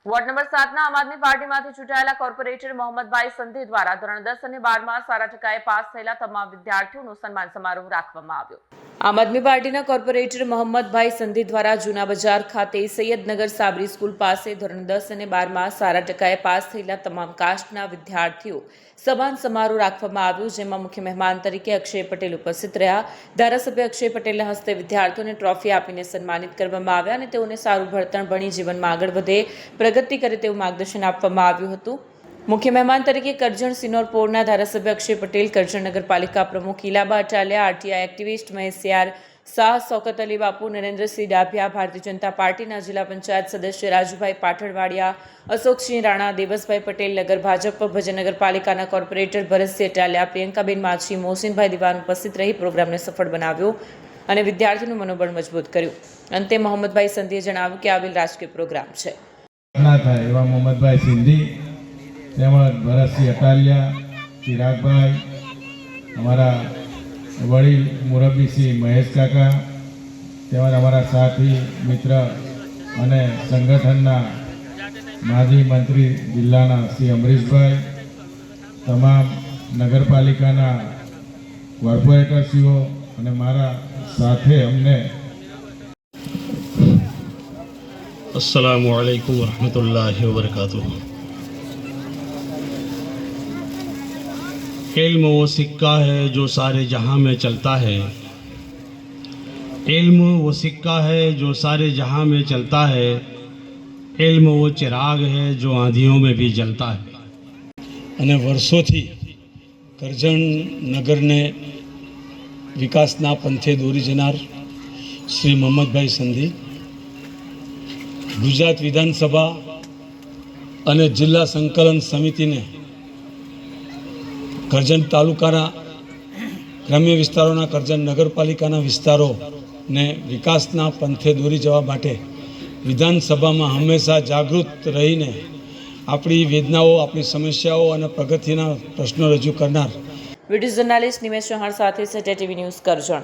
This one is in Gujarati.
વોર્ડ નંબર 7ના આમ આદમી પાર્ટીમાંથી ચૂંટાયેલા કોર્પોરેટર મોહમ્મદભાઈ સંધી દ્વારા ધોરણ 10 અને 12માં સારા ટકાએ પાસ થયેલા તમામ વિદ્યાર્થીઓનો સન્માન સમારોહ રાખવામાં આવ્યો। આમ આદમી પાર્ટીના કોર્પોરેટર મોહમ્મદભાઈ સંધી દ્વારા જૂના બજાર ખાતે સૈયદનગર સાબરી સ્કૂલ પાસે ધોરણ 10 અને 12માં સારા ટકાએ પાસ થયેલા તમામ કાસ્ટના વિદ્યાર્થીઓ સન્માન સમારોહ રાખવામાં આવ્યો, જેમાં મુખ્ય મહેમાન તરીકે અક્ષય પટેલ ઉપસ્થિત રહ્યા। ધારાસભ્ય અક્ષય પટેલના હસ્તે વિદ્યાર્થીઓને ટ્રોફી આપીને સન્માનિત કરવામાં આવ્યા અને તેઓને સારું ભણતર ભણી જીવનમાં આગળ વધે, પ્રગતિ કરે તેવું માર્ગદર્શન આપવામાં આવ્યું હતું। મુખ્ય મહેમાન તરીકે કરજણ સિનોર પોરના ધારાસભ્ય અક્ષય પટેલ, કરજણ નગરપાલિકા પ્રમુખ ઇલાબા અટાલિયા, આરટીઆઈ એક્ટિવિસ્ટ મહેશ યાર શાહ, શૌકત અલી બાપુ, નરેન્દ્રસિંહ ડાભિયા, ભારતીય જનતા પાર્ટીના જિલ્લા પંચાયત સદસ્ય રાજુભાઈ પાઠણવાડિયા, અશોકસિંહ રાણા, દેવસભાઈ પટેલ, નગર ભાજપ ભજન નગરપાલિકાના કોર્પોરેટર ભરતસિંહ અટાલિયા, પ્રિયંકાબેન માછી, મોહસિનભાઈ દિવાન ઉપસ્થિત રહી પ્રોગ્રામને સફળ બનાવ્યો અને વિદ્યાર્થીઓનું મનોબળ મજબૂત કર્યું। અંતે મોહમ્મદભાઈ સંધીએ જણાવ્યું કે આવેલ રાજકીય પ્રોગ્રામ છે એવા મોહમ્મદભાઈ સિંધી તેમજ ભરતસિંહ અટાલિયા, ચિરાગભાઈ, અમારા વડીલ મુરબ્બી શ્રી મહેશ કાકા, તેમજ અમારા સાથી મિત્ર અને સંગઠનના માજી મંત્રી જિલ્લાના શ્રી અમરીશભાઈ, તમામ નગરપાલિકાના કોર્પોરેટરશ્રીઓ અને મારા સાથે અમને अस्सलामु अलैकुम वरहमतुल्लाहि वबरकातुह। इल्म वो सिक्का है जो सारे जहाँ में चलता है, इल्म वो सिक्का है जो सारे जहाँ में चलता है, इल्म वो चिराग है जो आंधियों में भी जलता है। અને વર્ષોથી કરજણ નગરને વિકાસના પંથે દોરી જનાર શ્રી મોહમ્મદભાઈ સંધી ગુજરાત વિધાનસભા અને જિલ્લા સંકલન સમિતિને કરજણ તાલુકાના ગ્રામ્ય વિસ્તારોના, કરજણ નગરપાલિકાના વિસ્તારોને વિકાસના પંથે દોરી જવા માટે વિધાનસભામાં હંમેશા જાગૃત રહીને આપણી વેદનાઓ, આપણી સમસ્યાઓ અને પ્રગતિના પ્રશ્નો રજૂ કરનાર વિડીયો જર્નાલિસ્ટ નિમેશ ચૌહાણ સાથે સત્ય ટીવી ન્યૂઝ કરજણ।